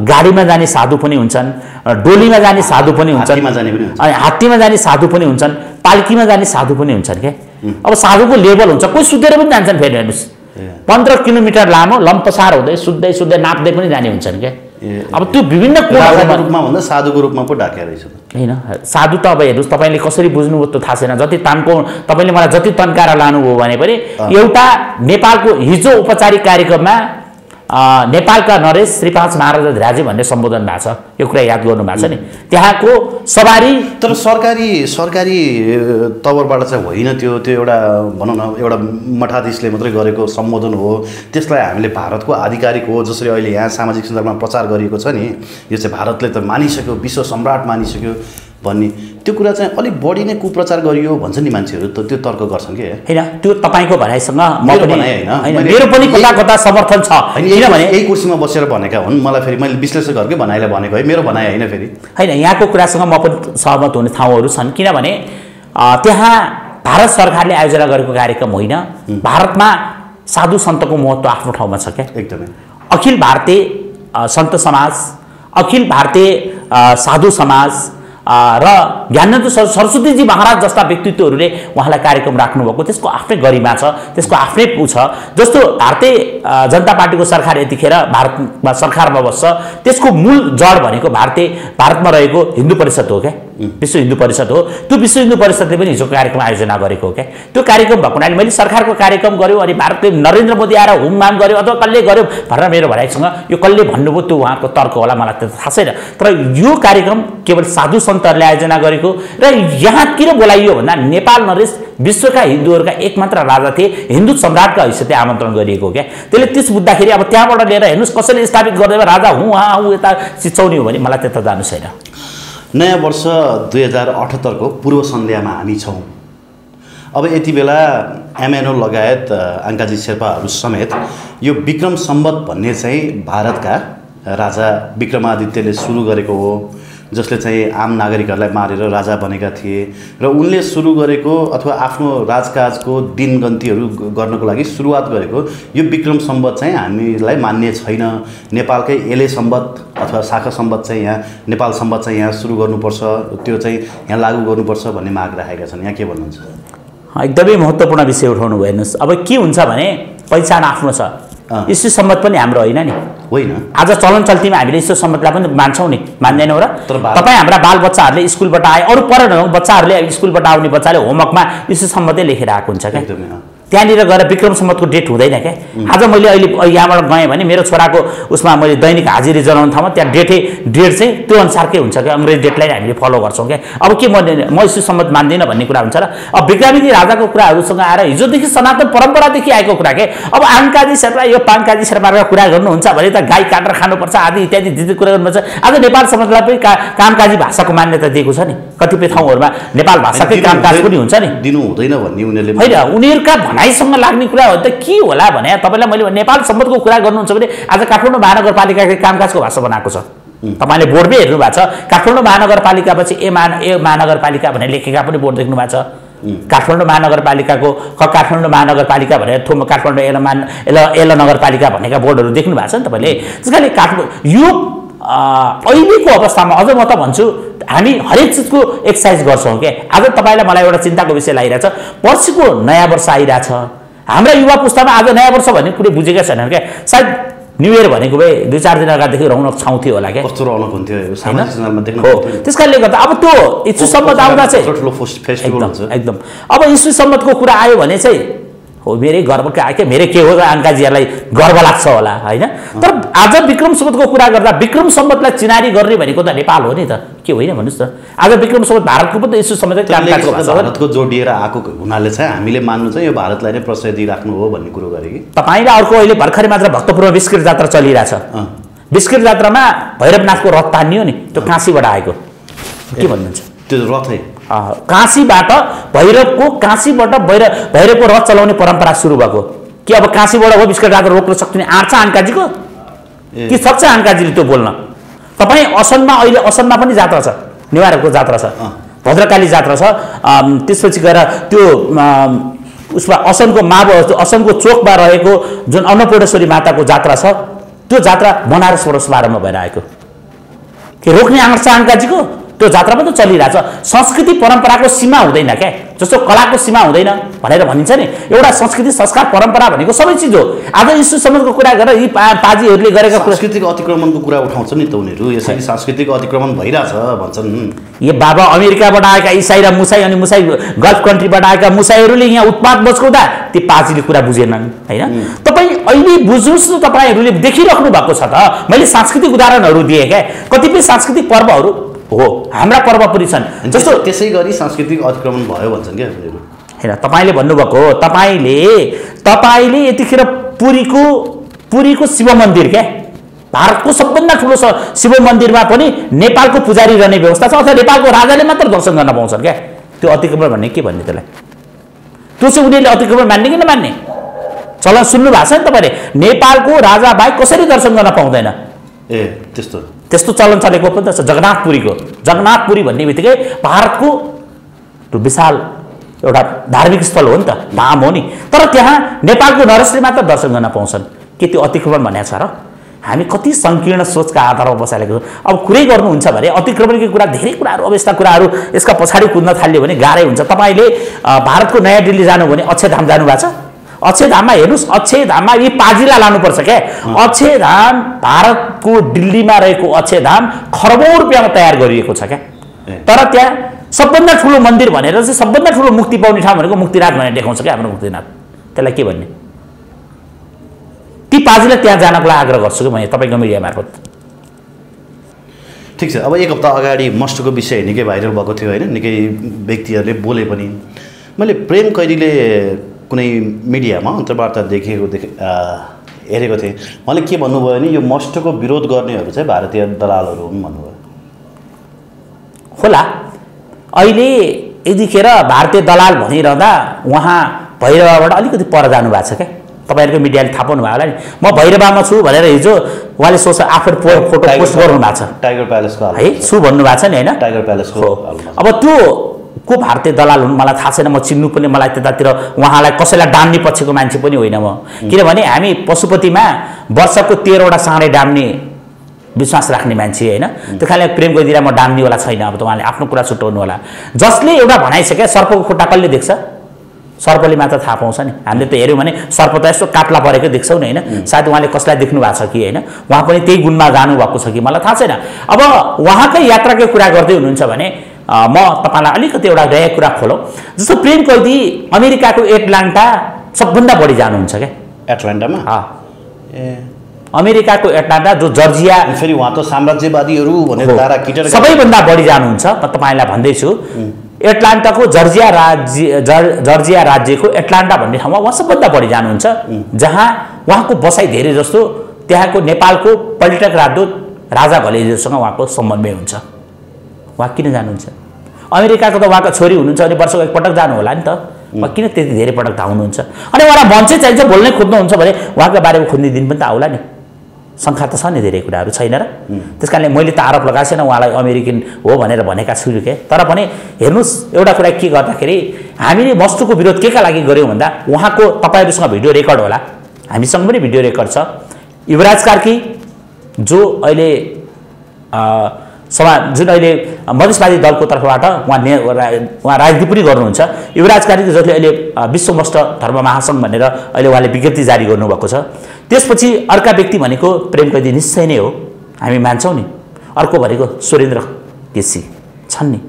गाडीमा जाने साधु पनि हुन्छन्, डोलीमा जाने साधु पनि हुन्छन्, अनि हात्तीमा जाने साधु पनि हुन्छन्, पाल्कीमा जाने साधु पनि हुन्छन् क्या। अब साधुको लेभल हुन्छ, कोही सुतेर पनि जान्छन्। फेरि हेर्नुहोस् 15 किलोमिटर लामो लम्पसार हुँदै सुत्दै सुत्दै नाप्दै पनि जाने हुन्छन् क्या। अब त्यो विभिन्न रूपमा भन्दा साधुको रूपमा पो ढाकेर रहेछ होइन। साधु त अब हेर्नुहोस् तपाईँले कसरी बुझ्नुभयो त्यो थाहा छैन। जति तानको तपाईँले मलाई जति तन्काएर लानुभयो भने पनि एउटा नेपालको हिजो औपचारिक कार्यक्रममा नेपालका नरेश श्री 5 महाराजा धिराजे भन्ने सम्बोधन भएको छ, यो कुरा याद गर्नु भएको छ नि। त्यहाँको सवारी तर सरकारी तवरबाट चाहिँ होइन, त्यो एउटा भनौँ न एउटा मठाधीशले मात्रै गरेको सम्बोधन हो। त्यसलाई हामीले भारतको आधिकारिक हो, जसरी अहिले यहाँ सामाजिक सञ्जालमा प्रचार गरिएको छ नि, यो चाहिँ भारतले त मानिसक्यो, विश्व सम्राट मानिसक्यो भन्ने, त्यो कुरा चाहिँ अलिक बढी नै कुप्रचार गरियो भन्छ नि मान्छेहरू। त्यो तर्क गर्छन् कि होइन, त्यो तपाईँको भनाइसँग मेरो पनि कता कता समर्थन छ। किनभने यही कुर्सीमा बसेर भनेका हुन्, मलाई फेरि मैले विश्लेषकहरूकै भनाइलाई भनेको है, मेरो भनाइ होइन फेरि होइन। यहाँको कुरासँग म पनि सहमत हुने ठाउँहरू छन्, किनभने त्यहाँ भारत सरकारले आयोजना गरेको कार्यक्रम होइन। भारतमा साधु सन्तको महत्त्व आफ्नो ठाउँमा छ क्या, एकदमै। अखिल भारतीय सन्त समाज, अखिल भारतीय साधु समाज र ज्ञानेन्द्र सरस्वतीजी महाराज जस्ता व्यक्तित्वहरूले उहाँलाई कार्यक्रम राख्नुभएको, त्यसको आफ्नै गरिमा छ, त्यसको आफ्नै ऊ छ। जस्तो भारतीय जनता पार्टीको सरकार यतिखेर भारतमा सरकारमा बस्छ, त्यसको मूल जड भनेको भारतमा रहेको हिन्दू परिषद हो क्या, विश्व हिन्दू परिषद हो। त्यो विश्व हिन्दू परिषदले पनि हिजो कार्यक्रम आयोजना गरेको हो क्या। त्यो कार्यक्रम भएको हुनाले मैले सरकारको कार्यक्रम गर्यो अनि भारतले नरेन्द्र मोदी आएर हुममाम गर्यो अथवा कसले गर्यो भनेर मेरो भनाइसँग यो कसले भन्नुभयो त्यो उहाँको तर्क होला, मलाई त्यो थाहा छैन। तर यो कार्यक्रम केवल साधु सन्तहरूले आयोजना गरेको र यहाँ किन बोलाइयो भन्दा नेपाल नरेश विश्वका हिन्दूहरूका एकमात्र राजा थिए, हिन्दू सम्राटका हैसियतले आमन्त्रण गरिएको हो क्या। त्यसले त्यस बुझ्दाखेरि अब त्यहाँबाट लिएर हेर्नुहोस् कसैले स्थापित गरिदिएर राजा हुँ यता चिच्याउने हो भने मलाई त्यता जानु छैन। नयाँ वर्ष 2078 को पूर्व सन्ध्यामा हामी छौँ। अब यति बेला एमएनओ लगायत आङ्काजी शेर्पाहरू समेत यो विक्रम सम्वत भन्ने चाहिँ भारतका राजा विक्रमादित्यले सुरु गरेको हो, जसले चाहिँ आम नागरिकहरूलाई मारेर राजा बनेका थिए र उनले सुरु गरेको अथवा आफ्नो राजकाजको दिनगन्तीहरू गर्नको लागि सुरुवात गरेको यो विक्रम सम्वत चाहिँ हामीलाई मान्य छैन। नेपालकै एले सम्वत अथवा शाखा सम्वत चाहिँ यहाँ नेपाल सम्वत चाहिँ यहाँ सुरु गर्नुपर्छ, त्यो चाहिँ यहाँ लागू गर्नुपर्छ भन्ने माग राखेका छन्। यहाँ के भन्नुहुन्छ? एकदमै महत्त्वपूर्ण विषय उठाउनु भयो। हेर्नुहोस् अब के हुन्छ भने पहिचान आफ्नो छ, ईश्वर सम्मत पनि हाम्रो होइन नि, होइन। आज चलन चल्तीमा हामीले ईश्वर सम्मतलाई पनि मान्छौँ नि, मान्दैनौँ र? तपाईँ हाम्रा बालबच्चाहरूले स्कुलबाट आए, अरू पढेन बच्चाहरूले स्कुलबाट आउने बच्चाले होमवर्कमा ईश्वर सम्मतै लेखेर आएको हुन्छ क्या। त्यहाँनिर गएर विक्रम सम्वतको डेट हुँदैन क्या। आज मैले अहिले यहाँबाट गएँ भने मेरो छोराको उसमा मैले दैनिक हाजिरी जनाउने ठाउँमा त्यहाँ डेट चाहिँ त्यो अनुसारकै हुन्छ क्या, अङ्ग्रेजी डेटलाई हामीले फलो गर्छौँ क्या। अब के म ईश्वर सम्वत मान्दिनँ भन्ने कुरा हुन्छ र? अब विक्रमादित्य राजाको कुराहरूसँग आएर हिजोदेखि सनातन परम्परादेखि आएको कुरा के, अब आङ्काजी शेर्पा यो पाङ्काजी शेर्पाका कुरा गर्नुहुन्छ भने त गाई काटेर खानुपर्छ आदि इत्यादि दिदी कुरा गर्नुपर्छ। आज नेपाल समाजलाई पनि कामकाजी भाषाको मान्यता दिएको छ नि, कतिपय ठाउँहरूमा नेपाल भाषाकै कामकाज पनि हुन्छ नि, दिनु हुँदैन भन्ने उनीहरूले होइन। उनीहरूका भनाइसँग लाग्ने कुरा हो त के होला भने तपाईँलाई मैले नेपाल सम्बन्धको कुरा गर्नुहुन्छ भने आज काठमाडौँ महानगरपालिकाकै कामकाजको भाषा बनाएको छ। तपाईँले बोर्डमै हेर्नु भएको छ, काठमाडौँ महानगरपालिकापछि ए महानगरपालिका भनेर लेखेका पनि बोर्ड देख्नु भएको छ। काठमाडौँ महानगरपालिकाको काठमाडौँ महानगरपालिका भनेर काठमाडौँ एल नगरपालिका भनेका बोर्डहरू देख्नु भएको छ नि तपाईँले। त्यस कारणले यो अहिलेको अवस्थामा अझ म त भन्छु हामी हरेक चिजको एक्सर्साइज गर्छौँ क्या। आज तपाईँलाई मलाई एउटा चिन्ताको विषय लागिरहेछ, पर्सिको नयाँ वर्ष आइरहेछ, हाम्रा युवा पुस्तामा आज नयाँ वर्ष भन्ने कुरो बुझेका छैनन् क्या। सायद न्यू इयर भनेको भए 2-4 दिन अगाडिदेखि रौनक छाउँथ्यो होला क्या, कस्तो रौनक हुन्थ्यो सामाजिक सञ्जालमा देख्न। त्यस कारणले गर्दा अब त्यो ईश्वर सम्वत आउँदा चाहिँ एकदम अब ईश्वर सम्वतको कुरा आयो भने चाहिँ हो मेरै गर्व के मेरै के हो आङ्काजीहरूलाई गर्व लाग्छ होला होइन। तर आज विक्रम सम्वतको कुरा गर्दा विक्रम सम्वतलाई चिनारी गर्ने भनेको त नेपाल हो नि त, के होइन भन्नुहोस् त। आज विक्रम सम्वत भारतको पनि ईश्वर सम्वत भारतको जोडिएर आएको हुनाले चाहिँ हामीले मान्नु चाहिँ यो भारतलाई नै प्रश्रय दिइराख्नु हो भन्ने कुरो गरे कि तपाईँलाई अर्को अहिले भर्खरै मात्र भक्तपुरमा विस्कृत जात्रा चलिरहेछ। विस्कृत जात्रामा भैरवनाथको रथ तानियो नि, त्यो काशीबाट आएको, के भन्नुहुन्छ? त्यो रथै काशीबाट भैरवको रथ चलाउने परम्परा सुरु भएको कि अब काशीबाट हो विस्कृत जात्रा रोक्न सक्ने आँट छ आङ्काजीको कि सक्छ आङ्काजीले त्यो बोल्न? तपाईँ असनमा अहिले असनमा पनि जात्रा छ, नेवारको जात्रा छ, भद्रकाली जात्रा छ, त्यसपछि गएर त्यो उसमा असनको चोकमा रहेको जुन अन्नपूर्णेश्वरी माताको जात्रा छ त्यो जात्रा बनारसबाट शुभारम्भ भएर आएको। के रोक्ने आँट छ आङ्काजीको? त्यो जात्रा पनि त चलिरहेछ। संस्कृति परम्पराको सीमा हुँदैन क्या, जस्तो कलाको सीमा हुँदैन भनेर भनिन्छ नि। एउटा संस्कृति संस्कार परम्परा भनेको सबै चिज हो। आज यीशु समाजको कुरा गरेर यी पाजीहरूले गरेका सांस्कृतिक अतिक्रमणको कुरा उठाउँछ नि त उनीहरू। यसरी सांस्कृतिक अतिक्रमण भइरहेछ भन्छन्। यो बाबा अमेरिकाबाट आएका इसाई र मुसाई अनि मुसाई गल्फ कन्ट्रीबाट आएका मुसाईहरूले यहाँ उत्पात बचाउँदा ती पाजीले कुरा बुझेनन् होइन। तपाईँ अहिले बुझ्नुहोस् न, तपाईँहरूले देखिराख्नु भएको छ त। मैले सांस्कृतिक उदाहरणहरू दिएँ क्या। कतिपय सांस्कृतिक पर्वहरू हो हाम्रा पर्व पनि छन्, जस्तो त्यसै गरी सांस्कृतिक अतिक्रमण भयो भन्छन् क्या उनीहरू होइन। तपाईँले भन्नुभएको हो, तपाईँले यतिखेर पुरीको शिव मन्दिर क्या, भारतको सबभन्दा ठुलो शिव मन्दिरमा पनि नेपालको पुजारी रहने व्यवस्था छ, अथवा नेपालको राजाले मात्र दर्शन गर्न पाउँछन् क्या। त्यो अतिक्रमण भन्ने के भन्ने त्यसलाई? त्यो चाहिँ उनीहरूले अतिक्रमण मान्ने कि नमान्ने? चलन सुन्नु भएको छ नि तपाईँले, नेपालको राजा बाहेक कसरी दर्शन गर्न पाउँदैन? त्यस्तो चलन चलेको पनि त छ। जगन्नाथपुरी भन्ने बित्तिकै भारतको त्यो विशाल एउटा धार्मिक स्थल हो नि त, धाम हो नि। तर त्यहाँ नेपालको नरेशले मात्र दर्शन गर्न पाउँछन्। के त्यो अतिक्रमण भनेको छ र? हामी कति सङ्कीर्ण सोचका आधारमा बसालेको छौँ। अब कुरै गर्नुहुन्छ भने अतिक्रमणको कुरा, धेरै कुराहरू, अब यस्ता कुराहरू यसका पछाडि कुद्न थाल्यो भने गाह्रै हुन्छ। तपाईँले भारतको नयाँ दिल्ली जानु भने अक्षयधाम जानुभएको छ? अक्षयधाममा हेर्नुहोस्, अक्षयधाममा यी पाजीलाई लानुपर्छ क्या। अक्षयधाम भारतको दिल्लीमा रहेको अक्षयधाम खरबौँ रुपियाँमा तयार गरिएको छ क्या। तर त्यहाँ सबभन्दा ठुलो मन्दिर भनेर चाहिँ सबभन्दा ठुलो मुक्ति पाउने ठाउँ भनेको मुक्तिनाथ भनेर देखाउँछ क्या हाम्रो मुक्तिनाथ। त्यसलाई के भन्ने? ती पाजीलाई त्यहाँ जानको लागि आग्रह गर्छु कि म तपाईँको मिडिया मार्फत। ठिक छ। अब एक हप्ता अगाडि मस्टको विषय निकै भाइरल भएको थियो होइन, निकै व्यक्तिहरूले बोले पनि। मैले प्रेम कैदीले कुनै मिडियामा अन्तर्वार्ता हेरेको थिएँ। उहाँले के भन्नुभयो भने यो मस्टको विरोध गर्नेहरू चाहिँ भारतीय दलालहरू हुन् भन्नुभयो। होला, अहिले यतिखेर भारतीय दलाल भनिरहँदा उहाँ भैरवाबाट अलिकति पर जानु भएको छ क्या। तपाईँहरूको मिडियाले थाहा पाउनु भयो होला नि, म भैरवामा छु भनेर हिजो उहाँले आफू फोटो पोस्ट गर्नु भएको छ। टाइगर प्यालेसको है छु भन्नुभएको छ नि होइन, टाइगर प्यालेसको। अब त्यो को भारतीय दलाल हुन् मलाई थाहा छैन, म चिन्नु पनि, मलाई त्यतातिर उहाँलाई कसैलाई डाम्ने पक्षको मान्छे पनि होइन म। किनभने हामी पशुपतिमा वर्षको 13वटा साँडे डाम्ने विश्वास राख्ने मान्छे होइन। त्यो खाले प्रेम कैदीलाई म डाम्नेवाला छैन। अब त उहाँले आफ्नो कुरा छुट्याउनु होला। जसले एउटा भनाइ छ क्या, सर्पको खुट्टा कसले देख्छ? सर्पले मात्र थाहा पाउँछ नि। हामीले त हेऱ्यौँ भने सर्प त यसो काट्ला परेको देख्छौँ नि होइन। सायद उहाँले कसलाई देख्नु भएको छ कि होइन, उहाँ पनि त्यही गुणमा जानुभएको छ कि मलाई थाहा छैन। अब उहाँकै यात्राकै कुरा गर्दै हुनुहुन्छ भने म तपाईँलाई अलिकति एउटा नयाँ कुरा खोलौँ। जस्तो प्रेम कैदी अमेरिकाको एटलान्टा सबभन्दा बढी जानुहुन्छ क्या। एटलान्टामा? अमेरिकाको एटलान्टा जो जर्जिया, फेरि उहाँ त साम्राज्यवादीहरू भनेर दारा किटेर सबैभन्दा बढी जानुहुन्छ। म तपाईँलाई भन्दैछु एटलान्टाको जर्जिया राज्यको एटलान्टा भन्ने ठाउँमा उहाँ सबभन्दा बढी जानुहुन्छ, जहाँ उहाँको बसाइ धेरै जस्तो त्यहाँको नेपालको पर्यटक राजदूत राजा घलेजुसँग उहाँको सम्बन्धमै हुन्छ। उहाँ किन जानुहुन्छ? अमेरिकाको त उहाँको छोरी हुनुहुन्छ भने वर्षको एकपटक जानु होला नि त। उहाँ किन त्यति धेरै पटक धाउनुहुन्छ? अनि उहाँलाई भन्छ चाहिन्छ बोल्नै खोज्नुहुन्छ भने उहाँको बारेमा खोज्ने दिन पनि त आउला नि। शङ्का त छ नि, धेरै कुराहरू छैन र? त्यस कारणले मैले त आरोप लगाएको छैन उहाँलाई अमेरिकन हो भनेर भनेका छु क्या। तर पनि हेर्नुहोस्, एउटा कुरा के गर्दाखेरि हामीले मस्टुको विरोध केका लागि गऱ्यौँ भन्दा उहाँको, तपाईँहरूसँग भिडियो रेकर्ड होला, हामीसँग पनि भिडियो रेकर्ड छ। युवराज कार्की जो अहिले जुन अहिले मधेसवादी दलको तर्फबाट उहाँ राजनीति पनि गर्नुहुन्छ, युवराज कार्की जसले अहिले विश्व मस्ट धर्म महासङ्घ भनेर अहिले उहाँले विज्ञप्ति जारी गर्नुभएको छ। त्यसपछि अर्का व्यक्ति भनेको प्रेम कैदी निश्चय नै हो, हामी मान्छौँ नि। अर्को भनेको सुरेन्द्र केसी छन् नि।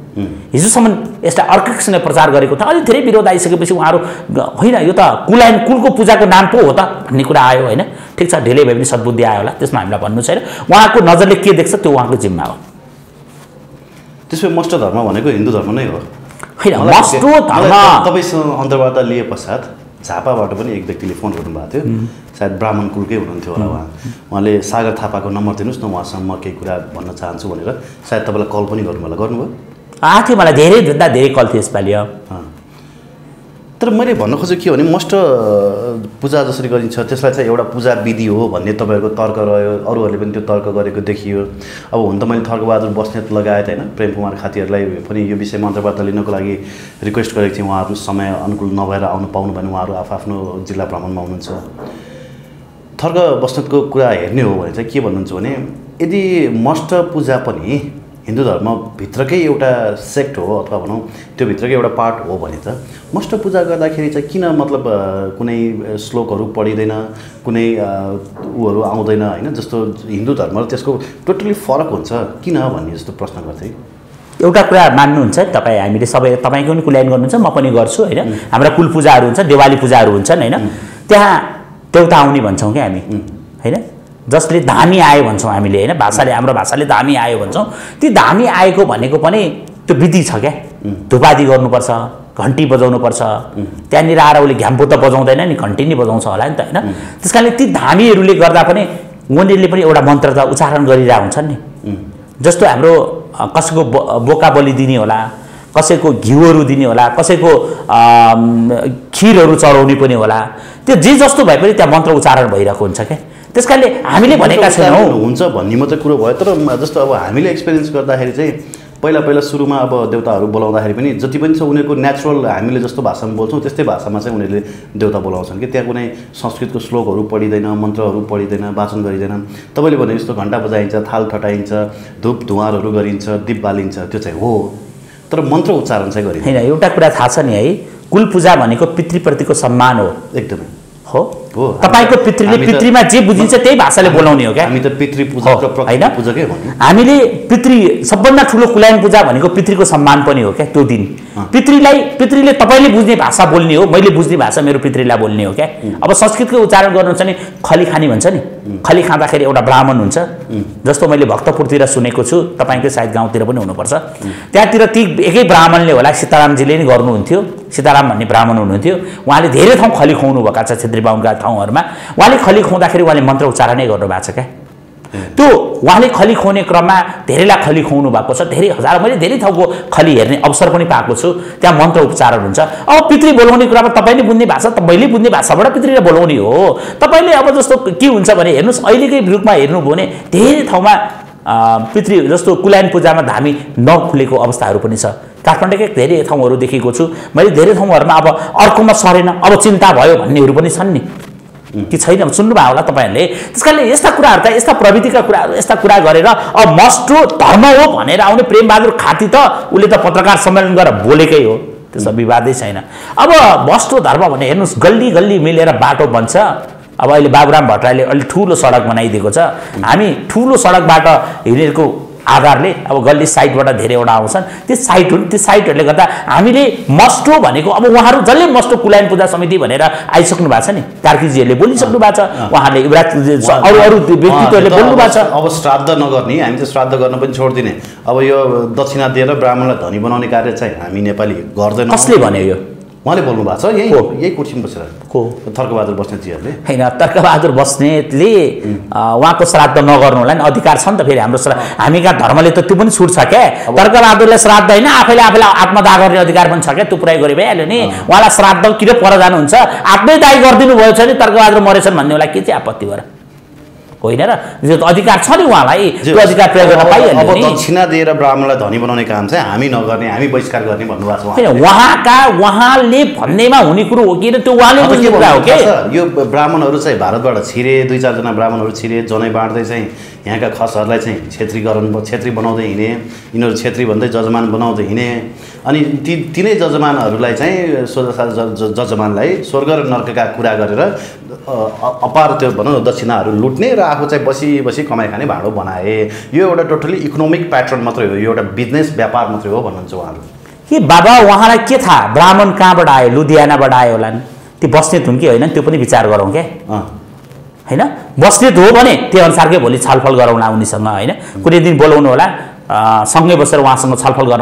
हिजोसम्म यस्ता अर्को किसिमले प्रचार गरेको थियो, अलिक धेरै विरोध आइसकेपछि उहाँहरू होइन यो त कुलको पूजाको नाम पो हो त भन्ने कुरा आयो होइन। ठिक छ, ढिलै भए पनि सद्बुद्धि आयो होला, त्यसमा हामीलाई भन्नु छैन। उहाँको नजरले के देख्छ त्यो उहाँको जिम्मा हो। त्यसो भए मस्ट धर्म भनेको हिन्दू धर्म नै हो होइन? मस्ट धर्म तपाईँसँग अन्तर्वार्ता लिए पश्चात झापाबाट पनि एक व्यक्तिले फोन गर्नुभएको थियो, सायद ब्राह्मण कुलकै हुनुहुन्थ्यो होला उहाँले सागर थापाको नम्बर दिनुहोस् न, उहाँसँग म केही कुरा भन्न चाहन्छु भनेर सायद तपाईँलाई कल पनि गर्नु होला। गर्नुभयो? आएको थियो, मलाई धेरैभन्दा धेरै कल थियो यसपालि। तर मैले भन्न खोजेको के हो भने मस्ट पूजा जसरी गरिन्छ त्यसलाई चाहिँ एउटा पूजा विधि हो भन्ने तपाईँहरूको तर्क रह्यो, अरूहरूले पनि त्यो तर्क गरेको देखियो। अब हुन त मैले थर्कबहादुर बस्नेत लगायत होइन प्रेम कुमार खातीहरूलाई पनि यो विषयमा अन्तर्वार्ता लिनको लागि रिक्वेस्ट गरेको थिएँ। उहाँहरू समय अनुकूल नभएर आउनु पाउनु भने उहाँहरू आफ्नो जिल्ला भ्रमणमा हुनुहुन्छ। थर्क बस्नेतको कुरा हेर्ने हो भने चाहिँ के भन्नुहुन्छ भने यदि मस्ट पूजा पनि हिन्दू धर्मभित्रकै एउटा सेक्ट हो अथवा भनौँ त्यो भित्रकै एउटा पार्ट हो भने त मष्ट पूजा गर्दाखेरि चाहिँ किन मतलब कुनै श्लोकहरू पढिँदैन, कुनै ऊहरू आउँदैन होइन? जस्तो हिन्दू धर्म र त्यसको टोटली फरक हुन्छ किन भन्ने जस्तो प्रश्न गर्थेँ। एउटा कुरा मान्नुहुन्छ तपाईँ, हामीले सबै तपाईँको पनि कुल्यायन गर्नुहुन्छ, म पनि गर्छु होइन। हाम्रा कुल पूजाहरू हुन्छ, देवाली पूजाहरू हुन्छन् होइन। त्यहाँ देउता आउने भन्छौँ क्या हामी होइन, जसले धामी आयो भन्छौँ हामीले होइन, भाषाले हाम्रो भाषाले धामी आयो भन्छौँ। ती धामी आएको भनेको पनि त्यो विधि छ क्या, धुपादी गर्नुपर्छ, घन्टी बजाउनुपर्छ, त्यहाँनिर आएर उसले घ्याम्पो त बजाउँदैन नि, घन्टी नै बजाउँछ होला नि त होइन। त्यस कारणले ती धामीहरूले गर्दा पनि उनीहरूले पनि एउटा मन्त्र त उच्चारण गरिरहेको हुन्छन् नि। जस्तो हाम्रो कसैको बोका बलि दिने होला, कसैको घिउहरू दिने होला, कसैको खिरहरू चढाउने पनि होला, त्यो जे जस्तो भए पनि त्यहाँ मन्त्र उच्चारण भइरहेको हुन्छ क्या। त्यस कारणले हामीले भनेका छैनौँ हुन्छ भन्ने मात्रै कुरो भयो। तर जस्तो अब हामीले एक्सपिरियन्स गर्दाखेरि चाहिँ पहिला सुरुमा अब देउताहरू बोलाउँदाखेरि पनि जति पनि छ उनीहरूको नेचुरल हामीले जस्तो भाषामा बोल्छौँ त्यस्तै भाषामा चाहिँ उनीहरूले देउता बोलाउँछन् कि त्यहाँ कुनै संस्कृतको श्लोकहरू पढिँदैन, मन्त्रहरू पढिँदैन, वाचन गरिँदैन। तपाईँले भने जस्तो घन्टा बजाइन्छ, थाल ठटाइन्छ, धुप धुवारहरू गरिन्छ, दीप बालिन्छ, त्यो चाहिँ हो, तर मन्त्र उच्चारण चाहिँ गरिन्छ होइन। एउटा कुरा थाहा छ नि है, कुल पूजा भनेको पितृप्रतिको सम्मान हो। एकदमै हो, तपाईँको पितृले पितृमा जे बुझिन्छ त्यही भाषाले बोलाउने हो क्या। हामी त पितृ पूजा होइन पूजाकै भन्नु। हामीले पितृ सबभन्दा ठुलो कुल्यायन पूजा भनेको पितृको सम्मान पनि हो क्या। त्यो दिन पितृले तपाईँले बुझ्ने भाषा बोल्ने हो, मैले बुझ्ने भाषा मेरो पितृलाई बोल्ने हो क्या। अब संस्कृतको उच्चारण गर्नुहुन्छ नि, खली खाने भन्छ नि, खली खाँदाखेरि एउटा ब्राह्मण हुन्छ। जस्तो मैले भक्तपुरतिर सुनेको छु, तपाईँकै सायद गाउँतिर पनि हुनुपर्छ, त्यहाँतिर ती एकै ब्राह्मणले होला, सीतारामजीले नै गर्नुहुन्थ्यो, सीताराम भन्ने ब्राह्मण हुनुहुन्थ्यो, उहाँले धेरै ठाउँ खली खुवाउनु भएको छ क्षेत्री बाहुनका ठाउँहरूमा। उहाँले खली खुवाउँदाखेरि उहाँले मन्त्र उच्चारणै गर्नुभएको छ क्या। त्यो उहाँले खली खुवाउने क्रममा धेरैलाई खली खुवाउनु भएको छ, धेरै हजार, मैले धेरै ठाउँको खली हेर्ने अवसर पनि पाएको छु, त्यहाँ मन्त्र उच्चारण हुन्छ। अब पितृ बोलाउने कुरामा तपाईँले बुझ्ने भाषा तपाईँले बुझ्ने भाषाबाट पितृले बोलाउने हो। तपाईँले अब जस्तो के हुन्छ भने हेर्नुहोस्, अहिलेकै रूपमा हेर्नुभयो भने धेरै ठाउँमा पितृ जस्तो कुल्यायन पूजामा धामी नखुलेको अवस्थाहरू पनि छ। काठमाडौँकै धेरै ठाउँहरू देखेको छु मैले, धेरै ठाउँहरूमा अब अर्कोमा सरेन, अब चिन्ता भयो भन्नेहरू पनि छन् नि, कि छैन सुन्नुभयो होला तपाईँहरूले। त्यस कारणले यस्ता कुराहरू त, यस्ता प्रविधिका कुराहरू, यस्ता कुरा गरेर अब मस्टो धर्म हो भनेर आउने प्रेमबहादुर खाती त उसले त पत्रकार सम्मेलन गरेर बोलेकै हो, त्यसमा विवादै छैन। अब मस्टो धर्म भने हेर्नुहोस्, गल्ली गल्ली मिलेर बाटो बन्छ। अब अहिले बाबुराम भट्टराईले अलिक ठुलो सडक बनाइदिएको छ, हामी ठुलो सडकबाट हिँडेको आधारले अब गल्ली साइडबाट धेरैवटा आउँछन्, त्यो साइटहरूले गर्दा हामीले मस्टो भनेको, अब उहाँहरू जसले मस्टो कुल्यायन पूजा समिति भनेर आइसक्नु भएको छ नि, कार्कीजीहरूले बोलिसक्नु भएको छ, उहाँहरूले अरू व्यक्तित्वहरूले बोल्नु भएको छ। अब श्राद्ध नगर्ने, हामी चाहिँ श्राद्ध गर्न पनि छोडिदिने, अब यो दक्षिणा दिएर ब्राह्मणलाई धनी बनाउने कार्य चाहिँ हामी नेपाली गर्दैनौँ। कसले भन्यो यो? उहाँले बोल्नु भएको छ, यही कुर्सीमा बसेर। को? तर्कबहादुर बस्नेतजीहरूले। होइन, तर्कबहादुर बस्नेतले उहाँको श्राद्ध नगर्नु होला नि, अधिकार छ नि त फेरि हाम्रो हामी कहाँ धर्मले त त्यो पनि छुट छ क्या। तर्कबहादुरले श्राद्ध होइन, आफैले आत्मदाह गर्ने अधिकार पनि छ क्या, त्यो पुरै गरी भइहाल्यो नि। उहाँलाई श्राद्ध किन पर जानुहुन्छ, आत्मै दायी गरिदिनु भयो छ नि, तर्कबहादुर मरेछन् भन्ने होला के चाहिँ आपत्ति भएर होइन र? अधिकार छ नि उहाँलाई, त्यो अधिकार प्रयोग गर्न पाइहाल्यो नि। अब दक्षिणा दिएर ब्राह्मणलाई धनी बनाउने काम चाहिँ हामी नगर्ने, हामी बहिष्कार गर्ने भन्नुभएको छ उहाँले भन्नेमा हुने कुरो हो कि त्यो उहाँले बुझ्ने कुरा हो कि यो ब्राह्मणहरू चाहिँ भारतबाट छिरे, 2-4 जना ब्राह्मणहरू छिरे, जनै बाँड्दै चाहिँ यहाँका खसहरूलाई चाहिँ छेत्री बनाउँदै हिँडे, यिनीहरू छेत्री भन्दै जजमान बनाउँदै हिँडे, अनि तिनै जजमानहरूलाई चाहिँ जजमानलाई स्वर्ग र नर्कका कुरा गरेर अपार त्यो भनौँ दक्षिणाहरू लुट्ने र आफू चाहिँ बसी कमाइ खाने भाँडो बनाए। यो एउटा टोटली इकोनोमिक प्याटर्न मात्रै हो, यो एउटा बिजनेस व्यापार मात्रै हो भन्नुहुन्छ उहाँहरू। के बाबा उहाँलाई के थाहा ब्राह्मण कहाँबाट आयो? लुधियानाबाट आयो होला नि, ती बस्नेत हुन् कि होइन त्यो पनि विचार गरौँ क्या। होइन, बस्नेत हो भने त्यो अनुसारकै भोलि छलफल गरौँला उनीसँग होइन, कुनै दिन बोलाउनु होला, सँगै बसेर उहाँसँग छलफल गर्न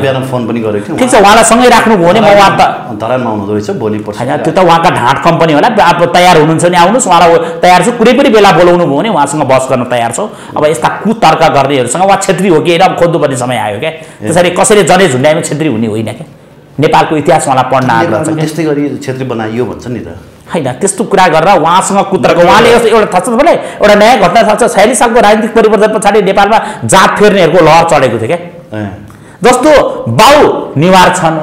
बिहान फोन पनि गरेको थिएँ। ठिक छ, उहाँलाई सँगै राख्नुभयो भने म उहाँ त धरानमा आउनुहुँदो रहेछ भोलि पर्सि होइन, त्यो त उहाँका ढाँट कम्पनी होला, अब तयार हुनुहुन्छ भने आउनुहोस्, उहाँलाई तयार छु, कुनै पनि बेला बोलाउनु भयो भने उहाँसँग बस गर्न तयार छौँ। अब यस्ता कुतर्क गर्नेहरूसँग उहाँ छेत्री हो कि होइन खोज्नुपर्ने समय आयो क्या। त्यसरी कसैले जनै झुन्ड्याएमा छेत्री हुने होइन क्या। नेपालको इतिहास उहाँलाई पढ्न आग्रह छ। त्यस्तै गरी छेत्री बनाइयो भन्छ नि त होइन, त्यस्तो कुरा गरेर उहाँसँग कुतर्क। उहाँले एउटा थाहा छ तपाईँलाई, एउटा नयाँ घटना थाहा छ, 46 सालको राजनीतिक परिवर्तन पछाडि नेपालमा जात फेर्नेहरूको लहर चढेको थियो क्या। जस्तो बाउ निवार छन्,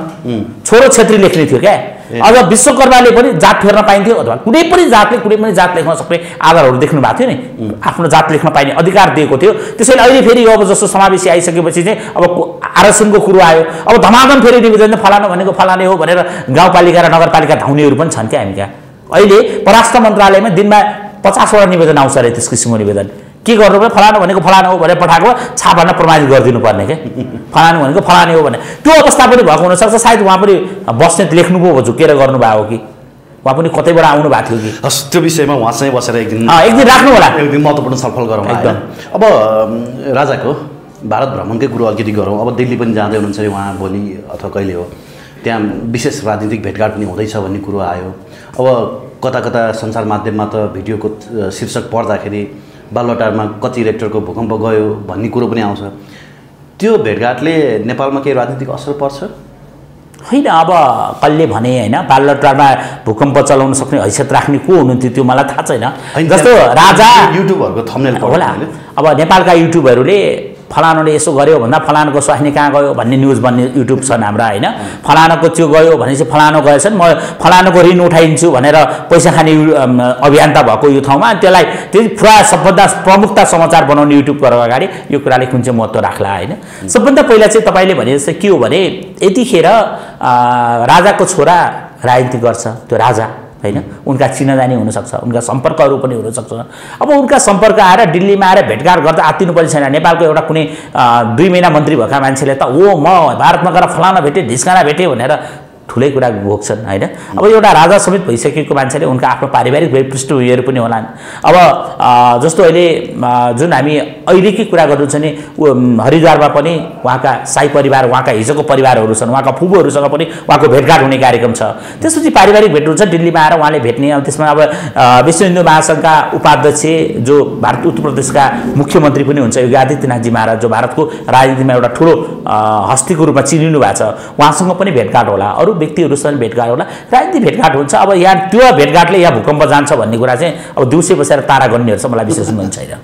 छोरो छेत्री लेख्ने थियो क्या, अझ विश्वकर्माले पनि जात फेर्न पाइन्थ्यो अथवा कुनै पनि जातले कुनै पनि जात लेख्न सक्ने आधारहरू देख्नु भएको थियो नि, आफ्नो जात लेख्न पाइने अधिकार दिएको थियो। त्यसैले अहिले फेरि अब जस्तो समावेशी आइसकेपछि चाहिँ अब आरक्षणको कुरो आयो, अब धमाधम फेरि निवेदन फलानु भनेको फलाने हो भनेर गाउँपालिका र नगरपालिका धाउनेहरू पनि छन् क्या हामी कहाँ। अहिले परराष्ट्र मन्त्रालयमा दिनमा 50वटा निवेदन आउँछ अरे, त्यस किसिमको निवेदन। के गर्नु पर्यो, फलानु भनेको फलानु हो भनेर पठाएको छापामा प्रमाणित गरिदिनु पर्ने क्या, फलानु भनेको फलाने हो भने। त्यो अवस्था पनि भएको हुनसक्छ, सायद उहाँ पनि बस्नेत लेख्नु पो झुकेर गर्नुभएको हो कि उहाँ पनि कतैबाट आउनु भएको थियो कि। हस्, त्यो विषयमा उहाँसँग बसेर एक दिन राख्नु होला, एक दिन महत्त्वपूर्ण छलफल गरौँ एकदम। अब राजाको भारत भ्रमणकै कुरो अलिकति गरौँ। अब दिल्ली पनि जाँदै हुनुहुन्छ उहाँ भोलि अथवा कहिले हो, त्यहाँ विशेष राजनीतिक भेटघाट पनि हुँदैछ भन्ने कुरो आयो। अब कता कता सञ्चार माध्यममा त भिडियोको शीर्षक पढ्दाखेरि बालुवाटारमा कति रेक्टरको भूकम्प गयो भन्ने कुरो पनि आउँछ। त्यो भेटघाटले नेपालमा केही राजनीतिक असर पर्छ? होइन, अब कसले भने होइन बालुवाटारमा भूकम्प चलाउन सक्ने हैसियत राख्ने को हुनुहुन्थ्यो त्यो मलाई थाहा छैन। जस्तो राजा युट्युबहरूको थम्बनेल होला, अब नेपालका युट्युबहरूले फलानाले यसो गर्यो भन्दा फलानाको स्वास्नी कहाँ गयो भन्ने न्युज भन्ने युट्युब छन् हाम्रा होइन। फलानाको त्यो गयो भनेपछि फलानो गएछन्, म फलानाको ऋण उठाइदिन्छु भनेर पैसा खाने अभियन्ता भएको यो ठाउँमा, त्यसलाई त्यही पुरा सबभन्दा प्रमुखता समाचार बनाउने युट्युबको अगाडि यो कुराले कुन चाहिँ महत्त्व राख्ला होइन। सबभन्दा पहिला चाहिँ तपाईँले भने जस्तो के हो भने यतिखेर राजाको छोरा राजनीति गर्छ, त्यो राजा होइन, उनका चिनाजानी हुनसक्छ, उनका सम्पर्कहरू पनि हुनसक्छ। अब उनका सम्पर्क आएर दिल्लीमा आएर भेटघाट गर्दा आत्तिनु पनि छैन। नेपालको एउटा कुनै 2 महिना मन्त्री भएका मान्छेले त म भारतमा गएर फलाना भेटेँ ढिस्काना भेटेँ भनेर ठुलै कुरा घोक्छन् होइन। अब एउटा राजा समेत भइसकेको मान्छेले उनका आफ्नो पारिवारिक पृष्ठभूमिहरू पनि होलान्। अब जस्तो अहिले जुन हामी अहिलेकै कुरा गर्नु छ नि, हरिद्वारमा पनि उहाँका शाही परिवार, उहाँका हिजोको परिवारहरू छन्, उहाँका फुपूहरूसँग पनि उहाँको भेटघाट हुने कार्यक्रम छ। त्यसपछि पारिवारिक भेट हुन्छ, दिल्लीमा आएर उहाँले भेट्ने। अब त्यसमा अब विश्व हिन्दू महासङ्घका उपाध्यक्ष जो भारत उत्तर प्रदेशका मुख्यमन्त्री पनि हुन्छ योगी आदित्यनाथजी महाराज, जो भारतको राजनीतिमा एउटा ठुलो हस्तीको रूपमा चिनिनु भएको छ, उहाँसँग पनि भेटघाट होला, अरू व्यक्तिहरूसँग भेटघाट होला, राजनीतिक भेटघाट हुन्छ। अब यहाँ त्यो भेटघाटले यहाँ भूकम्प जान्छ भन्ने कुरा चाहिँ अब दिउँसै बसेर तारा गर्नेहरूसँग मलाई विश्वास हुनु छैन।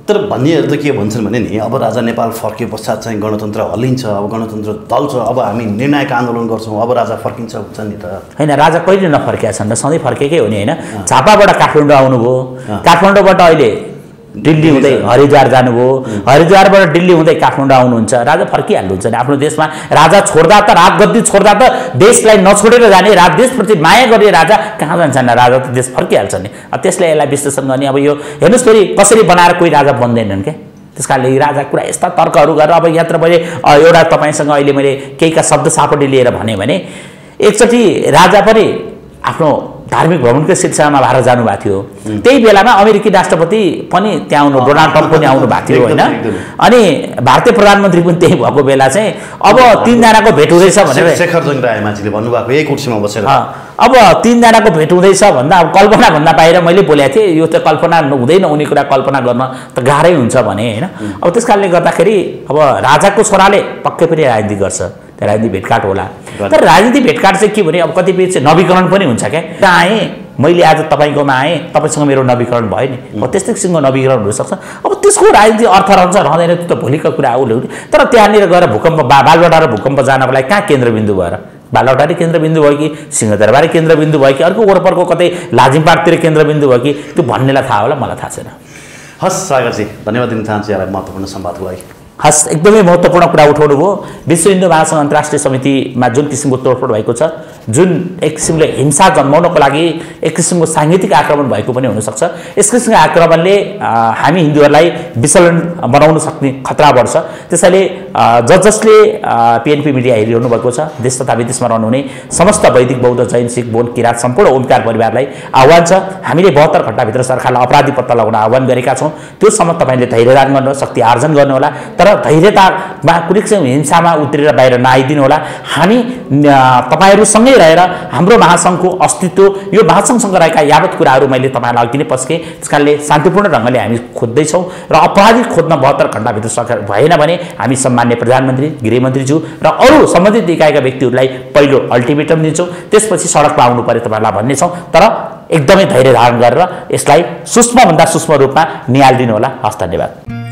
तर भन्नेहरू त के भन्छन् भने नि, अब राजा नेपाल फर्के पश्चात चाहिँ गणतन्त्र हल्लिन्छ, अब गणतन्त्र दल्छ, अब हामी निर्णायक आन्दोलन गर्छौँ, अब राजा फर्किन्छ भन्छ नि त। होइन, राजा कहिले नफर्केका छन् र सधैँ फर्केकै हो नि होइन। झापाबाट काठमाडौँ आउनुभयो, काठमाडौँबाट अहिले दिल्ली हुँदै हरिद्वार जानुभयो, हरिद्वारबाट दिल्ली हुँदै काठमाडौँ आउनुहुन्छ, राजा फर्किहाल्नुहुन्छ नि आफ्नो देशमा। राजा छोड्दा त राजगद्दी छोड्दा त देशलाई नछोडेर जाने, देशप्रति माया गर्ने राजा कहाँ जान्छन्? राजा त देश फर्किहाल्छ नि। त्यसले यसलाई विश्लेषण गर्ने। अब यो हेर्नुहोस् फेरि कसरी बनाएर कोही राजा बन्दैनन् क्या। त्यस कारणले राजा कुरा यस्ता तर्कहरू गरेर अब यत्र मैले एउटा तपाईँसँग अहिले मैले केहीका शब्द सापटी लिएर भने एकचोटि राजा पनि आफ्नो धार्मिक भ्रमणको सिलसिलामा भारत जानुभएको थियो। त्यही बेलामा अमेरिकी राष्ट्रपति पनि त्यहाँ आउनु, डोनाल्ड ट्रम्प पनि आउनु भएको थियो होइन। अनि भारतीय प्रधानमन्त्री पनि त्यही भएको बेला चाहिँ अब 3 जनाको भेट हुँदैछ भनेर शेखरजङ रायमाझीले भन्नुभएको यही कुर्सीमा बसेर अब 3 जनाको भेट हुँदैछ भन्दा अब कल्पना भन्दा बाहिर मैले बोलेको थिएँ, यो त कल्पना हुँदैन, उनी कुरा कल्पना गर्न त गाह्रै हुन्छ भने होइन। अब त्यस कारणले गर्दाखेरि अब राजाको छोराले पक्कै पनि राजनीति गर्छ, राजनीति भेटघाट होला। तर राजनीति भेटघाट चाहिँ के भने अब कतिपय चाहिँ नवीकरण पनि हुन्छ क्या। त्यहाँ आएँ मैले, आज तपाईँकोमा आएँ, तपाईँसँग मेरो नवीकरण भयो नि, अब त्यस्तै किसिमको नवीकरण हुनसक्छ। अब त्यसको राजनीति अर्थ रहन्छ रहँदैन त्यो त भोलिको कुरा हो। तर त्यहाँनिर गएर भूकम्प बालुवाटार भूकम्प जानको लागि कहाँ केन्द्रबिन्दु भएर बालुवाटारै केन्द्रबिन्दु भयो कि सिंहदरबारै केन्द्रबिन्दु भयो कि अर्को वरपरको कतै लाजिमपाटतिर केन्द्रबिन्दु भयो कि त्यो भन्नेलाई थाहा होला, मलाई थाहा छैन। हस् सागरजी, धन्यवाद दिन चाहन्छु यहाँलाई महत्त्वपूर्ण संवादको लागि। हस्, एकदमै महत्त्वपूर्ण कुरा उठाउनु भयो। विश्व हिन्दू महासङ्घ अन्तर्राष्ट्रिय समितिमा जुन किसिमको तोडफोड भएको छ, जुन एक किसिमले हिंसा जन्माउनको लागि एक किसिमको साङ्गीतिक आक्रमण भएको पनि हुनसक्छ। यस किसिमको आक्रमणले हामी हिन्दूहरूलाई विचलन बनाउन सक्ने खतरा बढ्छ। त्यसैले जसले पिएनपी मिडिया हेरिरहनु भएको छ, देश तथा विदेशमा रहनुहुने समस्त वैदिक बौद्ध जैन सिख बोन किराँत सम्पूर्ण ओमकार परिवारलाई आह्वान छ। हामीले 72 घण्टाभित्र सरकारलाई अपराधी पत्ता लगाउन आह्वान गरेका छौँ। त्योसम्म तपाईँले धैर्यदान गर्नु, शक्ति आर्जन गर्नुहोला, तर धैर्यतामा कुनै किसिम हिंसामा उत्रेर बाहिर नआइदिनु होला। हामी तपाईँहरूसँगै रहेर हाम्रो महासङ्घको अस्तित्व, यो महासङ्घसँग रहेका यावत कुराहरू मैले तपाईँलाई अघि नै पस्केँ। त्यस कारणले शान्तिपूर्ण ढङ्गले हामी खोज्दैछौँ र अपराधी खोज्न 72 घण्टाभित्र सरकार भएन भने हामी सम्मान्य प्रधानमन्त्री, गृहमन्त्रीज्यू र अरू सम्बन्धित निकायका व्यक्तिहरूलाई पहिलो अल्टिमेटम दिन्छौँ, त्यसपछि सडकमा आउनु पर्यो तपाईँहरूलाई भन्नेछौँ। तर एकदमै धैर्य धारण गरेर यसलाई सूक्ष्मभन्दा सूक्ष्म रूपमा निहालिदिनु होला। हस्, धन्यवाद।